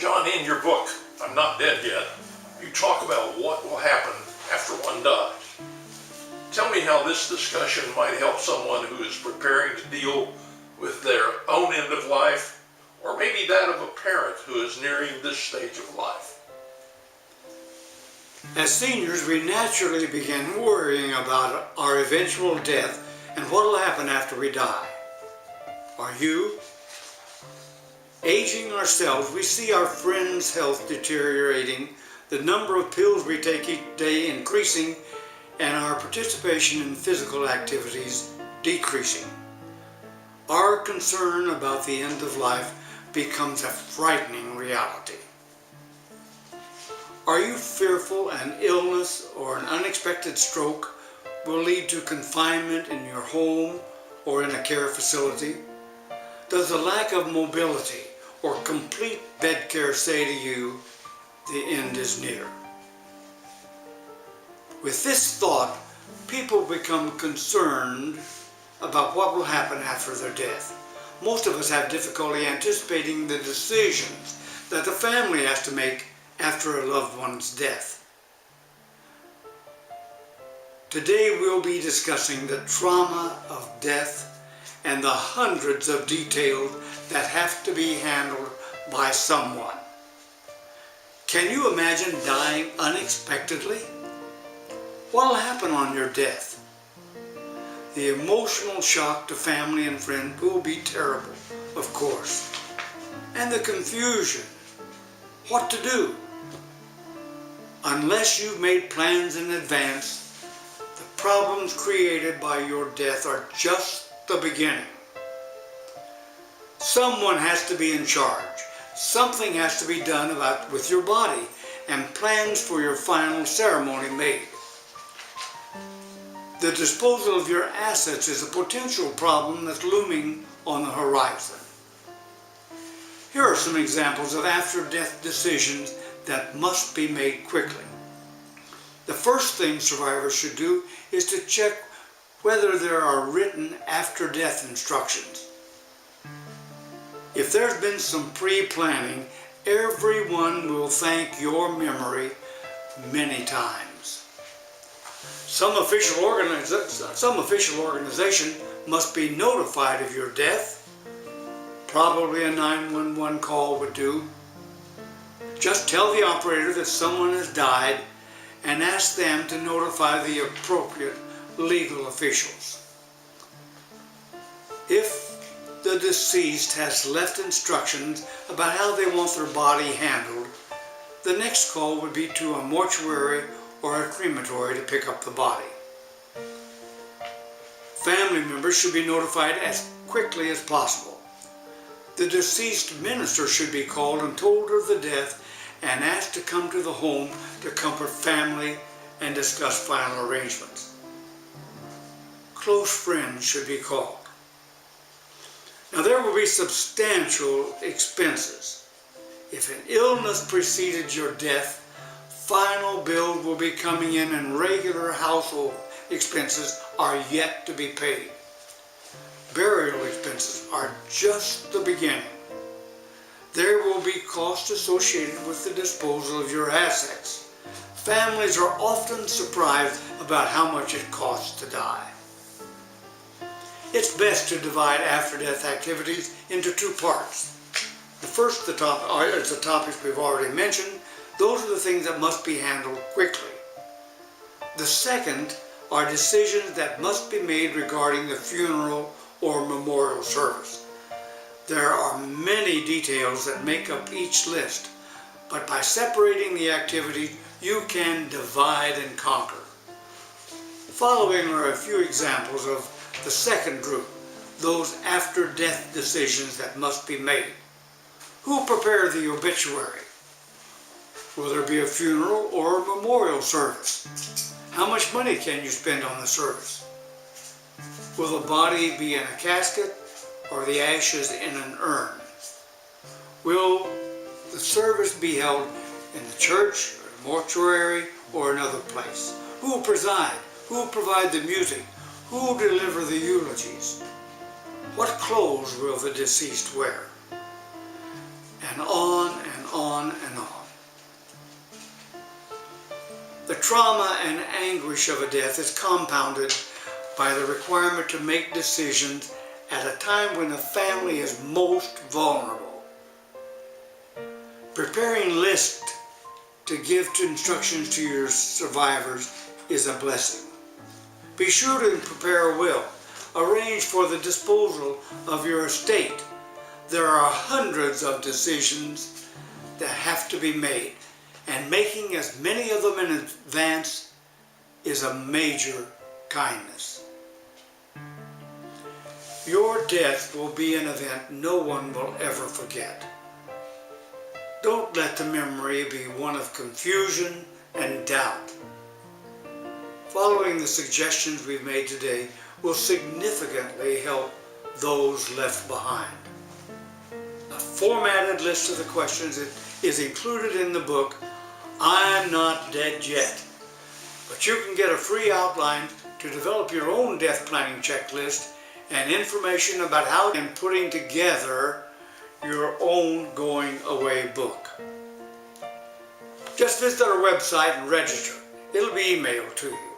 John, in your book, I'm Not Dead Yet, you talk about what will happen after one dies. Tell me how this discussion might help someone who is preparing to deal with their own end of life, or maybe that of a parent who is nearing this stage of life. As seniors, we naturally begin worrying about our eventual death and what will happen after we die. Are you? Aging ourselves, we see our friends' health deteriorating, the number of pills we take each day increasing, and our participation in physical activities decreasing. Our concern about the end of life becomes a frightening reality. Are you fearful an illness or an unexpected stroke will lead to confinement in your home or in a care facility? Does the lack of mobility or complete bed care say to you, the end is near? With this thought, people become concerned about what will happen after their death. Most of us have difficulty anticipating the decisions that the family has to make after a loved one's death. Today we'll be discussing the trauma of death and the hundreds of details that have to be handled by someone. Can you imagine dying unexpectedly? What will happen on your death? The emotional shock to family and friends will be terrible, of course. And the confusion. What to do? Unless you've made plans in advance, the problems created by your death are just the beginning. Someone has to be in charge. Something has to be done with your body, and plans for your final ceremony made. The disposal of your assets is a potential problem that's looming on the horizon. Here are some examples of after-death decisions that must be made quickly. The first thing survivors should do is to check whether there are written after-death instructions. If there's been some pre-planning, everyone will thank your memory many times. Some official organization must be notified of your death. Probably a 911 call would do. Just tell the operator that someone has died and ask them to notify the appropriate legal officials. If the deceased has left instructions about how they want their body handled, the next call would be to a mortuary or a crematory to pick up the body. Family members should be notified as quickly as possible. The deceased minister should be called and told of the death and asked to come to the home to comfort family and discuss final arrangements. Close friends should be called. Now there will be substantial expenses. If an illness preceded your death, final bill will be coming in and regular household expenses are yet to be paid. Burial expenses are just the beginning. There will be costs associated with the disposal of your assets. Families are often surprised about how much it costs to die. It's best to divide after-death activities into two parts. The first, is the topics we've already mentioned. Those are the things that must be handled quickly. The second are decisions that must be made regarding the funeral or memorial service. There are many details that make up each list, but by separating the activities, you can divide and conquer. Following are a few examples of the second group, those after-death decisions that must be made. Who will prepare the obituary? Will there be a funeral or a memorial service? How much money can you spend on the service? Will the body be in a casket or the ashes in an urn? Will the service be held in the church, or the mortuary, or another place? Who will preside? Who will provide the music? Who will deliver the eulogies? What clothes will the deceased wear? And on on and on. The trauma and anguish of a death is compounded by the requirement to make decisions at a time when the family is most vulnerable. Preparing lists to give instructions to your survivors is a blessing. Be sure to prepare a will. Arrange for the disposal of your estate. There are hundreds of decisions that have to be made, and making as many of them in advance is a major kindness. Your death will be an event no one will ever forget. Don't let the memory be one of confusion and doubt. Following the suggestions we've made today will significantly help those left behind. A formatted list of the questions is included in the book, I'm Not Dead Yet. But you can get a free outline to develop your own death planning checklist and information about how and putting together your own going away book. Just visit our website and register. It'll be emailed to you.